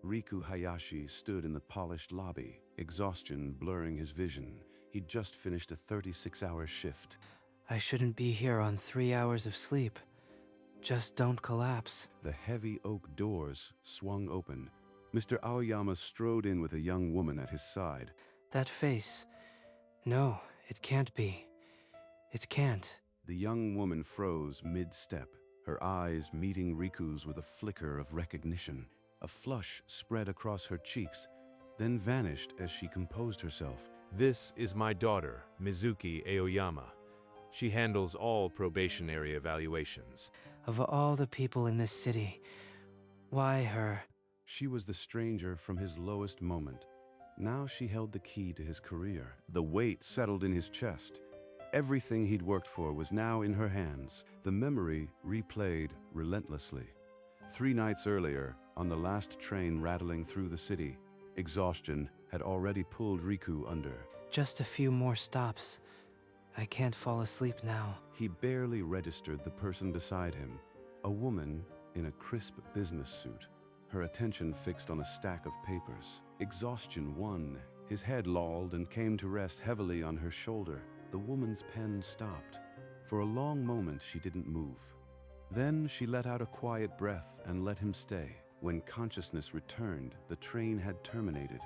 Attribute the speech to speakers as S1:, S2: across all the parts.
S1: Riku Hayashi stood in the polished lobby, exhaustion blurring his vision. He'd just finished a 36-hour shift.
S2: I shouldn't be here on 3 hours of sleep. Just don't collapse.
S1: The heavy oak doors swung open. Mr. Aoyama strode in with a young woman at his side.
S2: That face. No, it can't be. It can't.
S1: The young woman froze mid-step, her eyes meeting Riku's with a flicker of recognition. A flush spread across her cheeks, then vanished as she composed herself.
S3: This is my daughter, Mizuki Aoyama. She handles all probationary evaluations.
S2: Of all the people in this city, why her?
S1: She was the stranger from his lowest moment. Now she held the key to his career. The weight settled in his chest. Everything he'd worked for was now in her hands. The memory replayed relentlessly. 3 nights earlier, on the last train rattling through the city, exhaustion had already pulled Riku under.
S2: Just a few more stops. I can't fall asleep now.
S1: He barely registered the person beside him, a woman in a crisp business suit, her attention fixed on a stack of papers. Exhaustion won. His head lolled and came to rest heavily on her shoulder. The woman's pen stopped. For a long moment, she didn't move. Then she let out a quiet breath and let him stay. When consciousness returned, the train had terminated.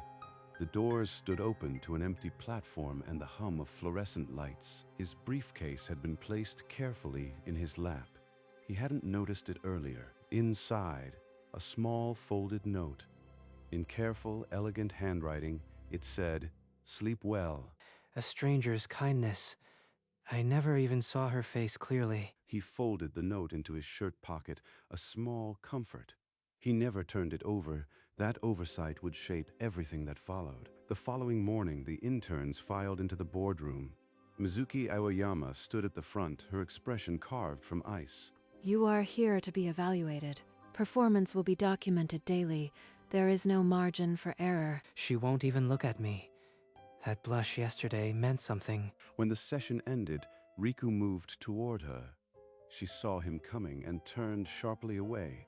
S1: The doors stood open to an empty platform and the hum of fluorescent lights. His briefcase had been placed carefully in his lap. He hadn't noticed it earlier. Inside, a small folded note. In careful, elegant handwriting, it said, "Sleep well."
S2: A stranger's kindness. I never even saw her face clearly.
S1: He folded the note into his shirt pocket, a small comfort. He never turned it over. That oversight would shape everything that followed. The following morning, the interns filed into the boardroom. Mizuki Aoyama stood at the front, her expression carved from ice.
S4: You are here to be evaluated. Performance will be documented daily. There is no margin for error.
S2: She won't even look at me. That blush yesterday meant something.
S1: When the session ended, Riku moved toward her. She saw him coming and turned sharply away.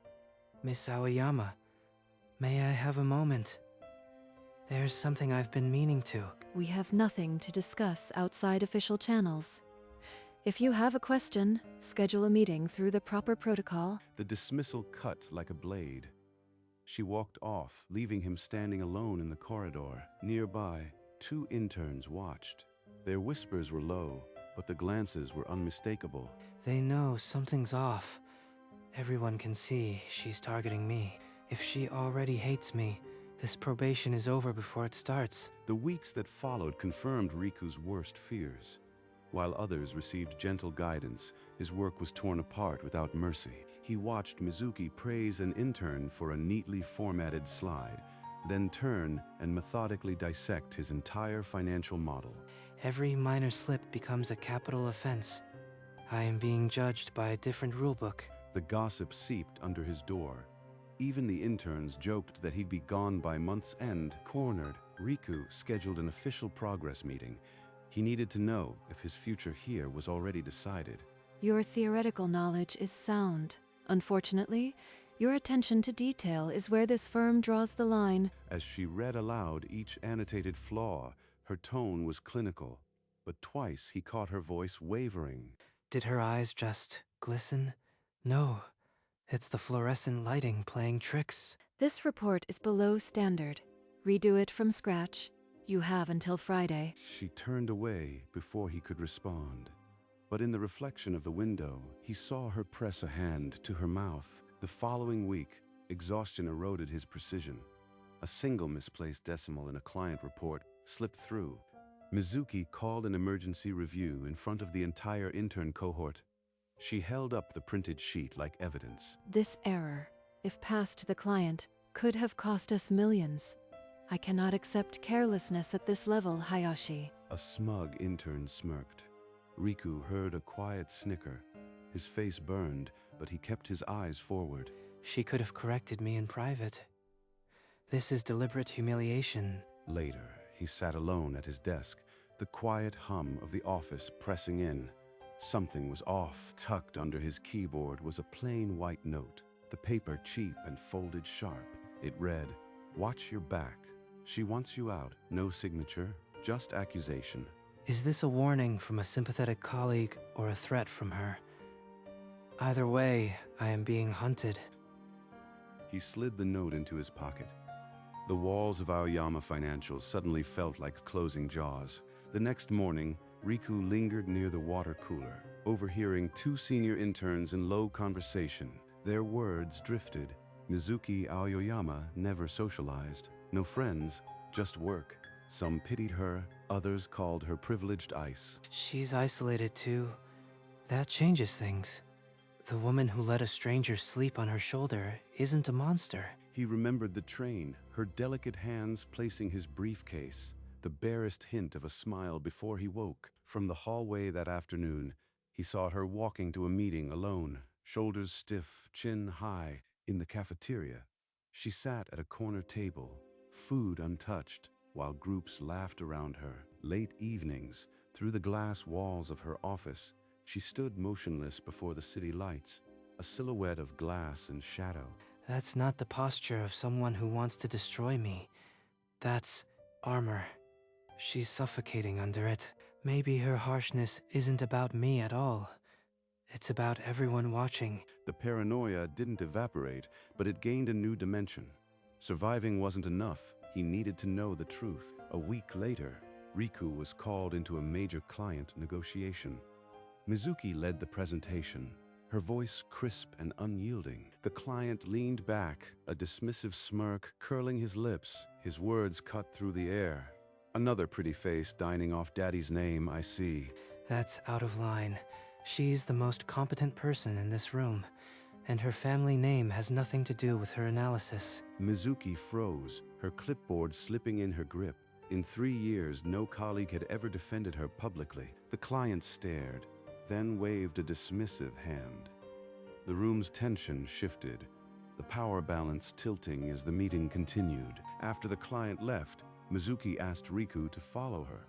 S2: Miss Aoyama, may I have a moment? There's something I've been meaning to.
S4: We have nothing to discuss outside official channels. If you have a question, schedule a meeting through the proper protocol.
S1: The dismissal cut like a blade. She walked off, leaving him standing alone in the corridor. Nearby, 2 interns watched. Their whispers were low, but the glances were unmistakable.
S2: They know something's off. Everyone can see she's targeting me. If she already hates me, this probation is over before it starts.
S1: The weeks that followed confirmed Riku's worst fears. While others received gentle guidance, his work was torn apart without mercy. He watched Mizuki praise an intern for a neatly formatted slide, then turn and methodically dissect his entire financial model.
S2: Every minor slip becomes a capital offense. I am being judged by a different rulebook.
S1: The gossip seeped under his door. Even the interns joked that he'd be gone by month's end. Cornered, Riku scheduled an official progress meeting. He needed to know if his future here was already decided.
S4: Your theoretical knowledge is sound. Unfortunately, your attention to detail is where this firm draws the line.
S1: As she read aloud each annotated flaw, her tone was clinical, but twice he caught her voice wavering.
S2: Did her eyes just glisten? No, it's the fluorescent lighting playing tricks.
S4: This report is below standard. Redo it from scratch. You have until Friday.
S1: She turned away before he could respond. But in the reflection of the window, he saw her press a hand to her mouth. The following week, exhaustion eroded his precision. A single misplaced decimal in a client report slipped through. Mizuki called an emergency review in front of the entire intern cohort. She held up the printed sheet like evidence.
S4: This error, if passed to the client, could have cost us millions. I cannot accept carelessness at this level, Hayashi.
S1: A smug intern smirked. Riku heard a quiet snicker. His face burned, but he kept his eyes forward.
S2: She could have corrected me in private. This is deliberate humiliation.
S1: Later, he sat alone at his desk, the quiet hum of the office pressing in. Something was off. Tucked under his keyboard was a plain white note, the paper cheap and folded sharp. It read, Watch your back. She wants you out. No signature, just accusation.
S2: Is this a warning from a sympathetic colleague or a threat from her? Either way, I am being hunted.
S1: He slid the note into his pocket. The walls of Aoyama Financial suddenly felt like closing jaws. The next morning, Riku lingered near the water cooler, overhearing two senior interns in low conversation. Their words drifted. Mizuki Aoyama never socialized. No friends, just work. Some pitied her, others called her privileged ice.
S2: She's isolated too. That changes things. The woman who let a stranger sleep on her shoulder isn't a monster.
S1: He remembered the train, her delicate hands placing his briefcase, the barest hint of a smile before he woke. From the hallway that afternoon, he saw her walking to a meeting alone, shoulders stiff, chin high. In the cafeteria, she sat at a corner table, food untouched, while groups laughed around her. Late evenings, through the glass walls of her office, she stood motionless before the city lights, a silhouette of glass and shadow.
S2: That's not the posture of someone who wants to destroy me. That's armor. She's suffocating under it. Maybe her harshness isn't about me at all. It's about everyone watching.
S1: The paranoia didn't evaporate, but it gained a new dimension. Surviving wasn't enough. He needed to know the truth. A week later, Riku was called into a major client negotiation. Mizuki led the presentation, her voice crisp and unyielding. The client leaned back, a dismissive smirk curling his lips, his words cut through the air. Another pretty face dining off daddy's name, I see.
S2: That's out of line. She's the most competent person in this room, and her family name has nothing to do with her analysis.
S1: Mizuki froze, her clipboard slipping in her grip. In 3 years, no colleague had ever defended her publicly. The client stared, then waved a dismissive hand. The room's tension shifted, the power balance tilting as the meeting continued. After the client left, Mizuki asked Riku to follow her.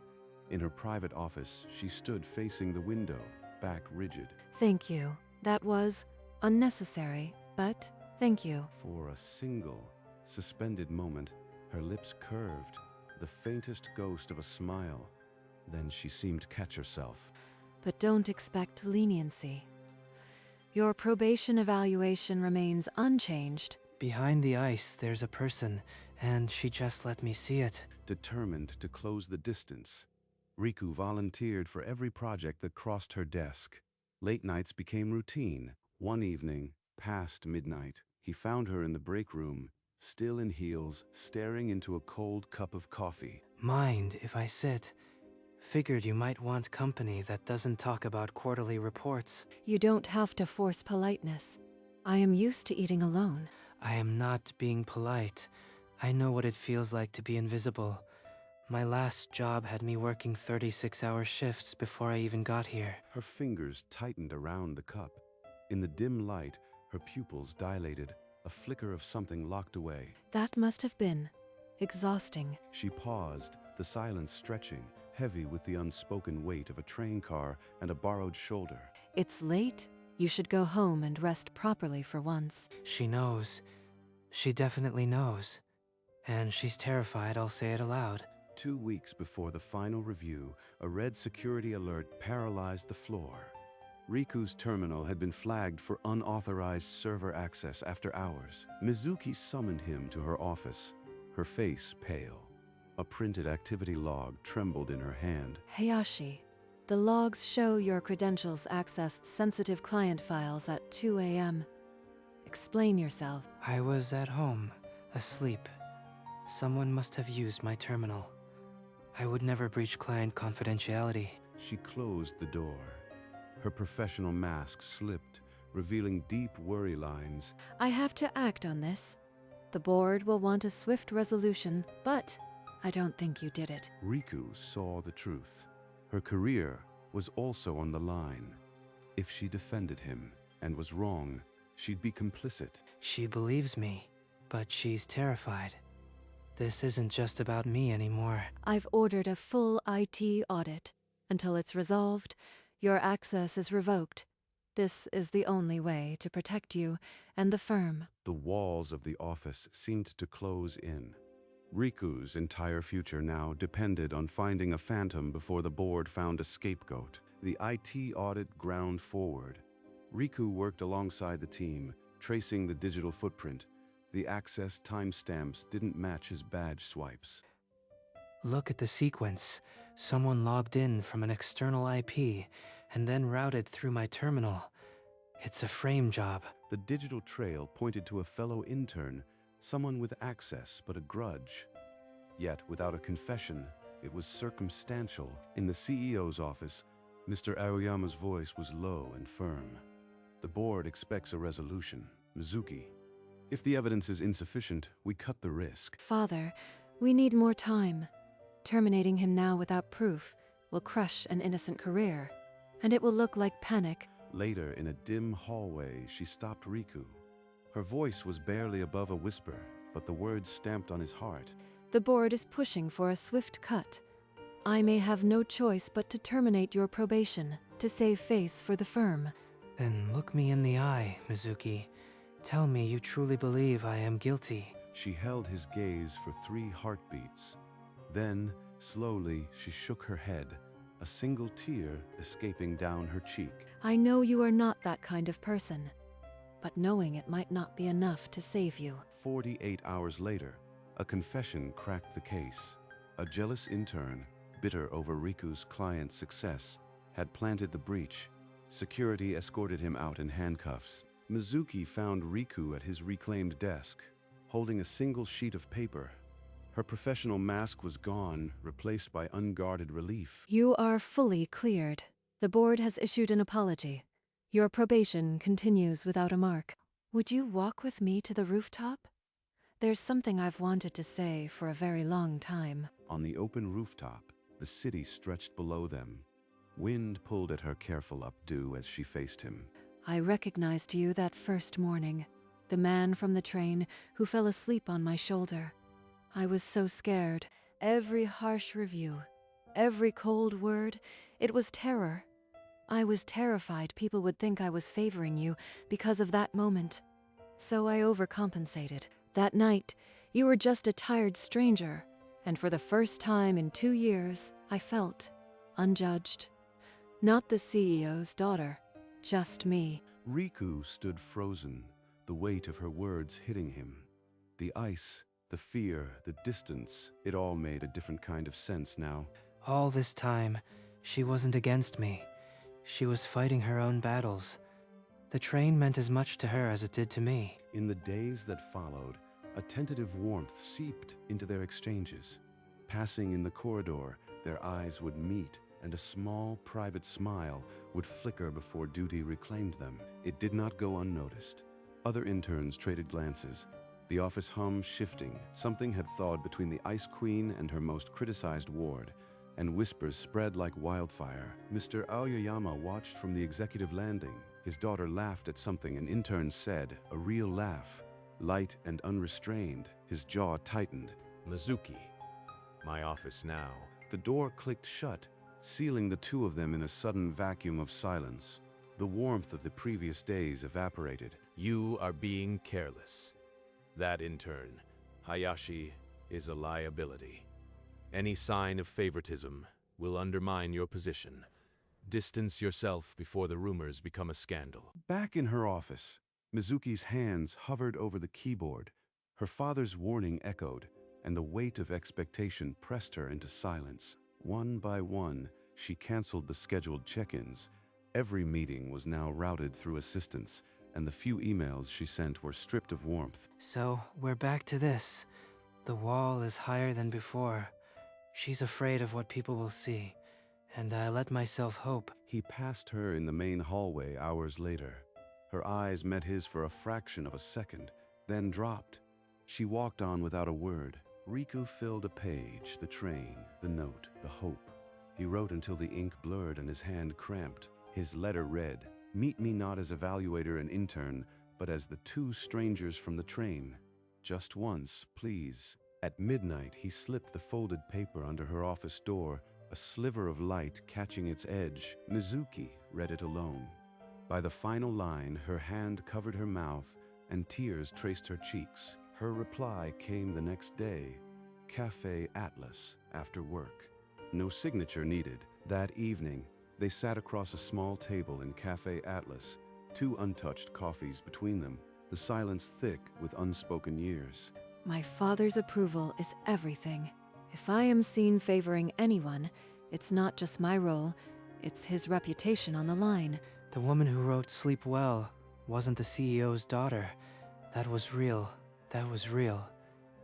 S1: In her private office, she stood facing the window, back rigid.
S4: Thank you. That was unnecessary, but thank you.
S1: For a single, suspended moment, her lips curved, the faintest ghost of a smile. Then she seemed to catch herself.
S4: But don't expect leniency. Your probation evaluation remains unchanged.
S2: Behind the ice, there's a person, and she just let me see it.
S1: Determined to close the distance, Riku volunteered for every project that crossed her desk. Late nights became routine. One evening, past midnight, he found her in the break room, still in heels, staring into a cold cup of coffee.
S2: Mind if I sit? Figured you might want company that doesn't talk about quarterly reports.
S4: You don't have to force politeness. I am used to eating alone.
S2: I am not being polite. I know what it feels like to be invisible. My last job had me working 36-hour shifts before I even got here.
S1: Her fingers tightened around the cup. In the dim light, her pupils dilated, a flicker of something locked away.
S4: That must have been exhausting.
S1: She paused, the silence stretching, heavy with the unspoken weight of a train car and a borrowed shoulder.
S4: It's late. You should go home and rest properly for once.
S2: She knows. She definitely knows. And she's terrified I'll say it aloud.
S1: 2 weeks before the final review, a red security alert paralyzed the floor. Riku's terminal had been flagged for unauthorized server access after hours. Mizuki summoned him to her office, her face pale. A printed activity log trembled in her hand.
S4: Hayashi, the logs show your credentials accessed sensitive client files at 2 a.m. Explain yourself.
S2: I was at home, asleep. Someone must have used my terminal. I would never breach client confidentiality.
S1: She closed the door. Her professional mask slipped, revealing deep worry lines.
S4: I have to act on this. The board will want a swift resolution, but I don't think you did it.
S1: Riku saw the truth. Her career was also on the line. If she defended him and was wrong, she'd be complicit.
S2: She believes me, but she's terrified. This isn't just about me anymore.
S4: I've ordered a full IT audit. Until it's resolved, your access is revoked. This is the only way to protect you and the firm.
S1: The walls of the office seemed to close in. Riku's entire future now depended on finding a phantom before the board found a scapegoat. The IT audit ground forward. Riku worked alongside the team, tracing the digital footprint. The access timestamps didn't match his badge swipes.
S2: Look at the sequence. Someone logged in from an external IP and then routed through my terminal. It's a frame job.
S1: The digital trail pointed to a fellow intern, someone with access but a grudge. Yet, without a confession, it was circumstantial. In the CEO's office, Mr. Aoyama's voice was low and firm. The board expects a resolution. Mizuki, if the evidence is insufficient, we cut the risk.
S4: Father, we need more time. Terminating him now without proof will crush an innocent career, and it will look like panic.
S1: Later, in a dim hallway, she stopped Riku. Her voice was barely above a whisper, but the words stamped on his heart.
S4: The board is pushing for a swift cut. I may have no choice but to terminate your probation to save face for the firm.
S2: Then look me in the eye, Mizuki. Tell me you truly believe I am guilty.
S1: She held his gaze for 3 heartbeats. Then, slowly, she shook her head, a single tear escaping down her cheek.
S4: I know you are not that kind of person, but knowing it might not be enough to save you.
S1: 48 hours later, a confession cracked the case. A jealous intern, bitter over Riku's client's success, had planted the breach. Security escorted him out in handcuffs. Mizuki found Riku at his reclaimed desk, holding a single sheet of paper. Her professional mask was gone, replaced by unguarded relief.
S4: You are fully cleared. The board has issued an apology. Your probation continues without a mark. Would you walk with me to the rooftop? There's something I've wanted to say for a very long time.
S1: On the open rooftop, the city stretched below them. Wind pulled at her careful updo as she faced him.
S4: I recognized you that first morning. The man from the train who fell asleep on my shoulder. I was so scared. Every harsh review, every cold word, it was terror. I was terrified people would think I was favoring you because of that moment. So I overcompensated. That night, you were just a tired stranger, and for the first time in 2 years, I felt unjudged. Not the CEO's daughter, just me.
S1: Riku stood frozen, the weight of her words hitting him. The ice, the fear, the distance, it all made a different kind of sense now.
S2: All this time, she wasn't against me. She was fighting her own battles. The train meant as much to her as it did to me.
S1: In the days that followed, a tentative warmth seeped into their exchanges. Passing in the corridor, their eyes would meet, and a small, private smile would flicker before duty reclaimed them. It did not go unnoticed. Other interns traded glances, the office hum shifting. Something had thawed between the Ice Queen and her most criticized ward, and whispers spread like wildfire. Mr. Aoyama watched from the executive landing. His daughter laughed at something an intern said, a real laugh, light and unrestrained. His jaw tightened.
S3: Mizuki, my office now.
S1: The door clicked shut, sealing the two of them in a sudden vacuum of silence. The warmth of the previous days evaporated.
S3: You are being careless. That intern, Hayashi, is a liability. Any sign of favoritism will undermine your position. Distance yourself before the rumors become a scandal.
S1: Back in her office, Mizuki's hands hovered over the keyboard. Her father's warning echoed, and the weight of expectation pressed her into silence. One by one, she canceled the scheduled check-ins. Every meeting was now routed through assistants, and the few emails she sent were stripped of warmth.
S2: So, we're back to this. The wall is higher than before. She's afraid of what people will see, and I let myself hope.
S1: He passed her in the main hallway hours later. Her eyes met his for a fraction of a second, then dropped. She walked on without a word. Riku filled a page, the train, the note, the hope. He wrote until the ink blurred and his hand cramped. His letter read, "Meet me not as evaluator and intern, but as the two strangers from the train. Just once, please." At midnight, he slipped the folded paper under her office door, a sliver of light catching its edge. Mizuki read it alone. By the final line, her hand covered her mouth and tears traced her cheeks. Her reply came the next day, Cafe Atlas, after work. No signature needed. That evening, they sat across a small table in Cafe Atlas, two untouched coffees between them, the silence thick with unspoken years.
S4: My father's approval is everything. If I am seen favoring anyone, it's not just my role, it's his reputation on the line.
S2: The woman who wrote Sleep Well wasn't the CEO's daughter. That was real. That was real.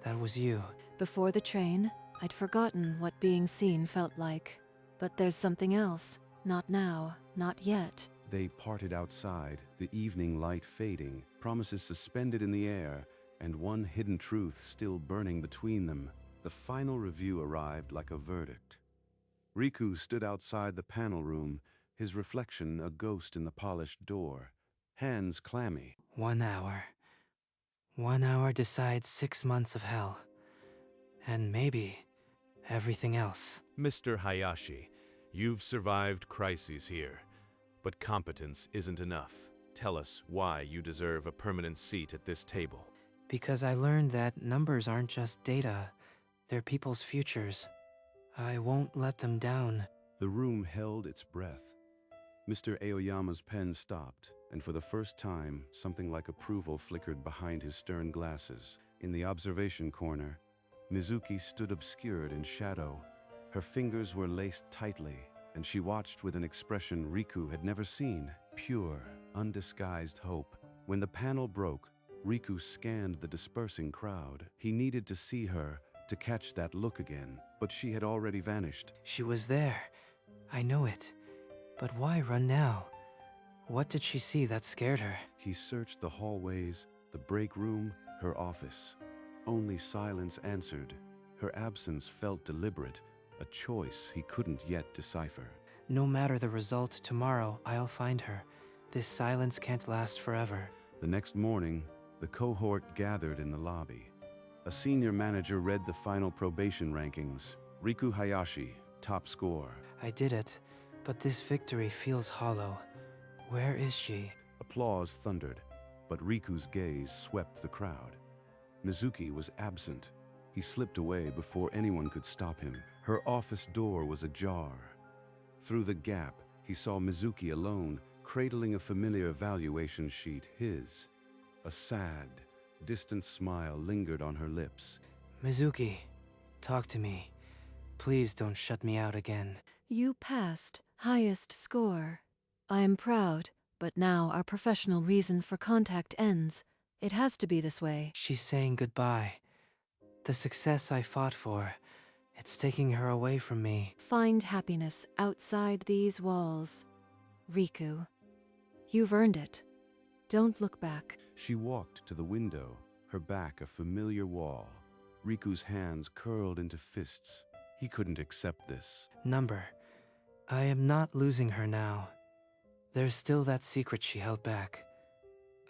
S2: That was you.
S4: Before the train, I'd forgotten what being seen felt like. But there's something else. Not now, not yet.
S1: They parted outside, the evening light fading, promises suspended in the air, and one hidden truth still burning between them. The final review arrived like a verdict. Riku stood outside the panel room, his reflection a ghost in the polished door, hands clammy.
S2: 1 hour. 1 hour decides 6 months of hell. And maybe everything else.
S3: Mr. Hayashi, you've survived crises here, but competence isn't enough. Tell us why you deserve a permanent seat at this table.
S2: Because I learned that numbers aren't just data, they're people's futures. I won't let them down.
S1: The room held its breath. Mr. Aoyama's pen stopped, and for the first time, something like approval flickered behind his stern glasses. In the observation corner, Mizuki stood obscured in shadow. Her fingers were laced tightly, and she watched with an expression Riku had never seen, pure, undisguised hope. When the panel broke, Riku scanned the dispersing crowd. He needed to see her, to catch that look again, but she had already vanished.
S2: She was there. I know it. But why run now? What did she see that scared her?
S1: He searched the hallways, the break room, her office. Only silence answered. Her absence felt deliberate, a choice he couldn't yet decipher.
S2: No matter the result, tomorrow I'll find her. This silence can't last forever.
S1: The next morning, the cohort gathered in the lobby. A senior manager read the final probation rankings. Riku Hayashi, top score.
S2: I did it, but this victory feels hollow. Where is she?
S1: Applause thundered, but Riku's gaze swept the crowd. Mizuki was absent. He slipped away before anyone could stop him. Her office door was ajar. Through the gap, he saw Mizuki alone, cradling a familiar evaluation sheet, his. A sad, distant smile lingered on her lips.
S2: Mizuki, talk to me. Please don't shut me out again.
S4: You passed. Highest score. I am proud, but now our professional reason for contact ends. It has to be this way.
S2: She's saying goodbye. The success I fought for, it's taking her away from me.
S4: Find happiness outside these walls. Riku, you've earned it. Don't look back.
S1: She walked to the window, her back a familiar wall. Riku's hands curled into fists. He couldn't accept this.
S2: Number. I am not losing her now. There's still that secret she held back.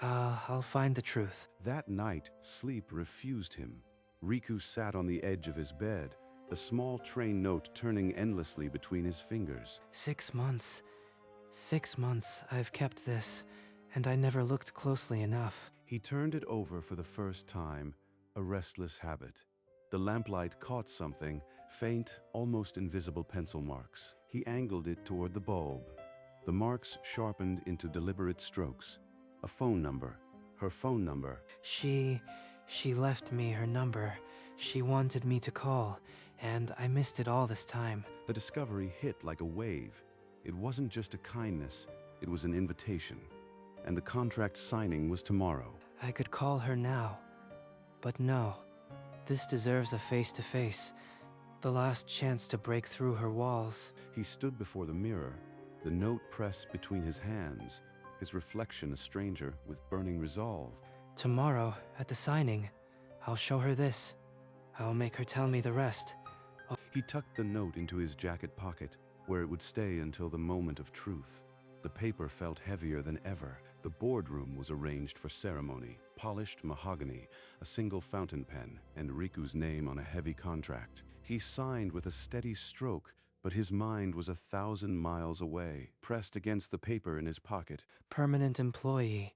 S2: I'll find the truth.
S1: That night, sleep refused him. Riku sat on the edge of his bed, a small train note turning endlessly between his fingers.
S2: 6 months. 6 months I've kept this, and I never looked closely enough.
S1: He turned it over for the first time, a restless habit. The lamplight caught something, faint, almost invisible pencil marks. He angled it toward the bulb. The marks sharpened into deliberate strokes. A phone number. Her phone number.
S2: She left me her number. She wanted me to call, and I missed it all this time.
S1: The discovery hit like a wave. It wasn't just a kindness, it was an invitation. And the contract signing was tomorrow.
S2: I could call her now. But no. This deserves a face-to-face. The last chance to break through her walls.
S1: He stood before the mirror, the note pressed between his hands, his reflection a stranger with burning resolve.
S2: Tomorrow, at the signing, I'll show her this. I'll make her tell me the rest.
S1: He tucked the note into his jacket pocket, where it would stay until the moment of truth. The paper felt heavier than ever. The boardroom was arranged for ceremony. Polished mahogany, a single fountain pen, and Riku's name on a heavy contract. He signed with a steady stroke, but his mind was 1,000 miles away, pressed against the paper in his pocket.
S2: Permanent employee.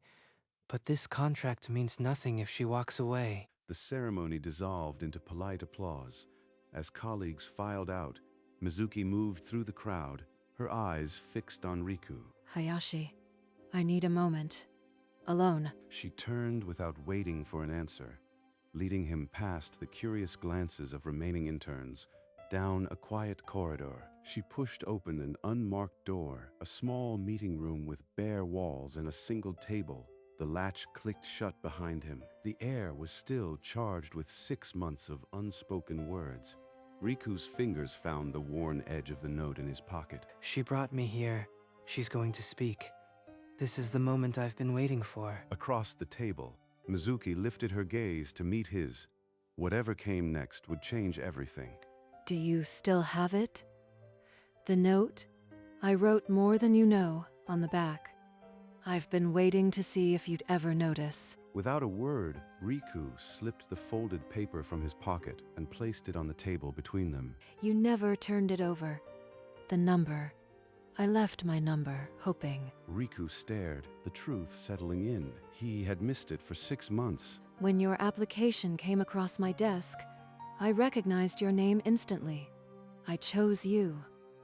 S2: But this contract means nothing if she walks away.
S1: The ceremony dissolved into polite applause. As colleagues filed out, Mizuki moved through the crowd, her eyes fixed on Riku.
S4: Hayashi, I need a moment. Alone.
S1: She turned without waiting for an answer, leading him past the curious glances of remaining interns, down a quiet corridor. She pushed open an unmarked door, a small meeting room with bare walls and a single table. The latch clicked shut behind him. The air was still charged with 6 months of unspoken words. Riku's fingers found the worn edge of the note in his pocket.
S2: She brought me here. She's going to speak. This is the moment I've been waiting for.
S1: Across the table, Mizuki lifted her gaze to meet his. Whatever came next would change everything.
S4: Do you still have it? The note? I wrote more than you know on the back. I've been waiting to see if you'd ever notice.
S1: Without a word, Riku slipped the folded paper from his pocket and placed it on the table between them.
S4: You never turned it over. The number. I left my number, hoping.
S1: Riku stared, the truth settling in. He had missed it for 6 months.
S4: When your application came across my desk, I recognized your name instantly. I chose you.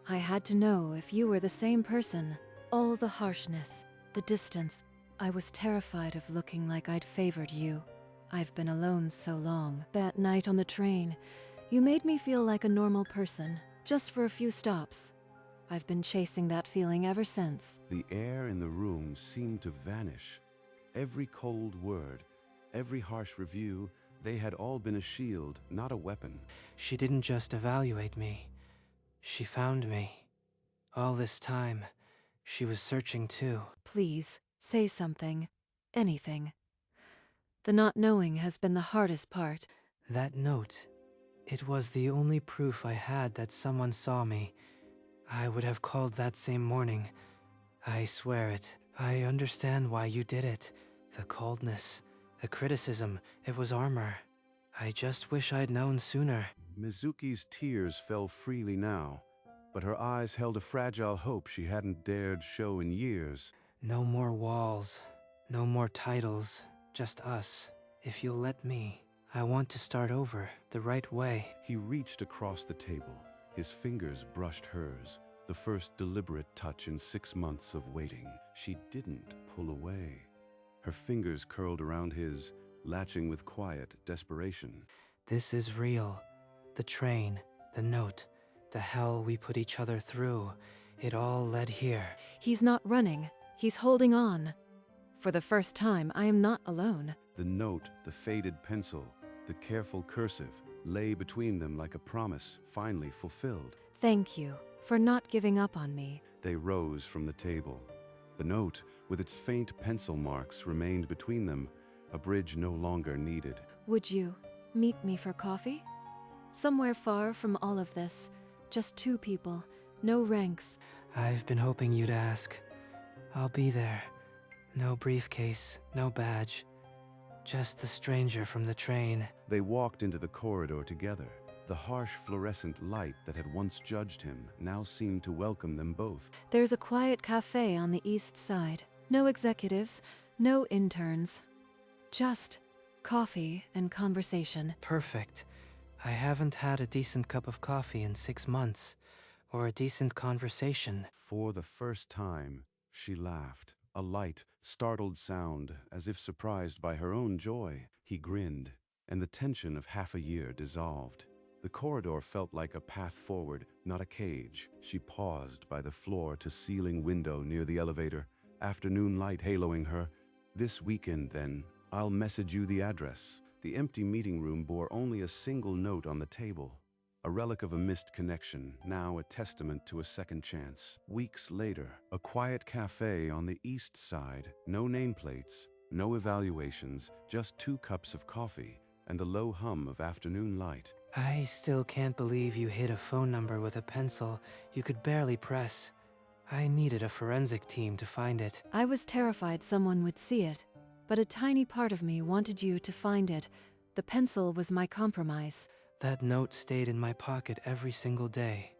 S4: I had to know if you were the same person. All the harshness, the distance. I was terrified of looking like I'd favored you. I've been alone so long. That night on the train, you made me feel like a normal person, just for a few stops. I've been chasing that feeling ever since.
S1: The air in the room seemed to vanish. Every cold word, every harsh review, they had all been a shield, not a weapon.
S2: She didn't just evaluate me. She found me. All this time, she was searching too.
S4: Please, say something. Anything. The not knowing has been the hardest part.
S2: That note, it was the only proof I had that someone saw me. I would have called that same morning. I swear it. I understand why you did it. The coldness, the criticism, it was armor. I just wish I'd known sooner.
S1: Mizuki's tears fell freely now, but her eyes held a fragile hope she hadn't dared show in years.
S2: No more walls, no more titles, just us. If you'll let me, I want to start over, the right way.
S1: He reached across the table. His fingers brushed hers, the first deliberate touch in 6 months of waiting. She didn't pull away. Her fingers curled around his, latching with quiet desperation.
S2: This is real. The train, the note, the hell we put each other through, it all led here.
S4: He's not running. He's holding on. For the first time, I am not alone.
S1: The note, the faded pencil, the careful cursive, lay between them like a promise finally fulfilled.
S4: Thank you for not giving up on me.
S1: They rose from the table. The note, with its faint pencil marks, remained between them, a bridge no longer needed.
S4: Would you meet me for coffee? Somewhere far from all of this. Just 2 people, no ranks.
S2: I've been hoping you'd ask. I'll be there. No briefcase, no badge. Just the stranger from the train.
S1: They walked into the corridor together. The harsh fluorescent light that had once judged him now seemed to welcome them both.
S4: There's a quiet cafe on the east side. No executives, no interns. Just coffee and conversation.
S2: Perfect. I haven't had a decent cup of coffee in 6 months, or a decent conversation.
S1: For the first time, she laughed. A light, startled sound, as if surprised by her own joy. He grinned, and the tension of half a year dissolved. The corridor felt like a path forward, not a cage. She paused by the floor-to-ceiling window near the elevator, afternoon light haloing her. This weekend, then, I'll message you the address. The empty meeting room bore only a single note on the table. A relic of a missed connection, now a testament to a second chance. Weeks later, a quiet cafe on the east side. No nameplates, no evaluations, just 2 cups of coffee and the low hum of afternoon light.
S2: I still can't believe you hid a phone number with a pencil you could barely press. I needed a forensic team to find it.
S4: I was terrified someone would see it, but a tiny part of me wanted you to find it. The pencil was my compromise.
S2: That note stayed in my pocket every single day.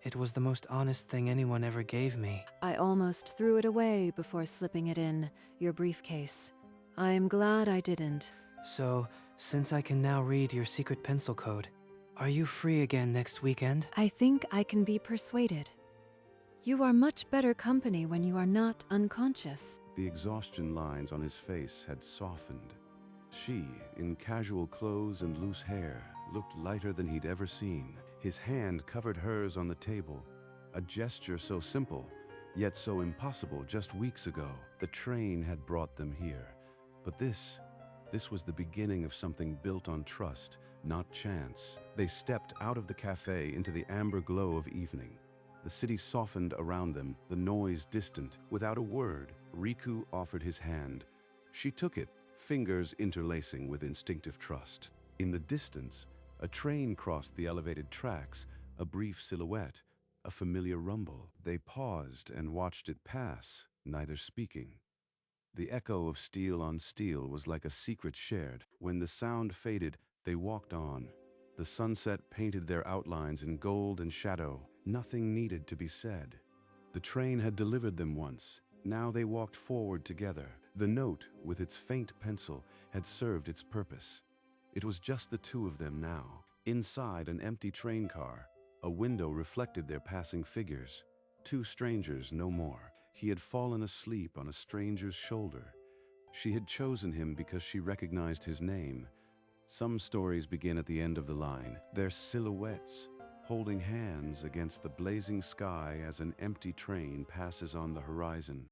S2: It was the most honest thing anyone ever gave me.
S4: I almost threw it away before slipping it in your briefcase. I'm glad I didn't.
S2: So, since I can now read your secret pencil code, are you free again next weekend?
S4: I think I can be persuaded. You are much better company when you are not unconscious.
S1: The exhaustion lines on his face had softened. She, in casual clothes and loose hair, looked lighter than he'd ever seen. His hand covered hers on the table, a gesture so simple, yet so impossible just weeks ago. The train had brought them here. But this was the beginning of something built on trust, not chance. They stepped out of the cafe into the amber glow of evening. The city softened around them, the noise distant. Without a word, Riku offered his hand. She took it, fingers interlacing with instinctive trust. In the distance, a train crossed the elevated tracks, a brief silhouette, a familiar rumble. They paused and watched it pass, neither speaking. The echo of steel on steel was like a secret shared. When the sound faded, they walked on. The sunset painted their outlines in gold and shadow. Nothing needed to be said. The train had delivered them once. Now they walked forward together. The note, with its faint pencil, had served its purpose. It was just the two of them now. Inside an empty train car, a window reflected their passing figures. Two strangers, no more. He had fallen asleep on a stranger's shoulder. She had chosen him because she recognized his name. Some stories begin at the end of the line, their silhouettes, holding hands against the blazing sky as an empty train passes on the horizon.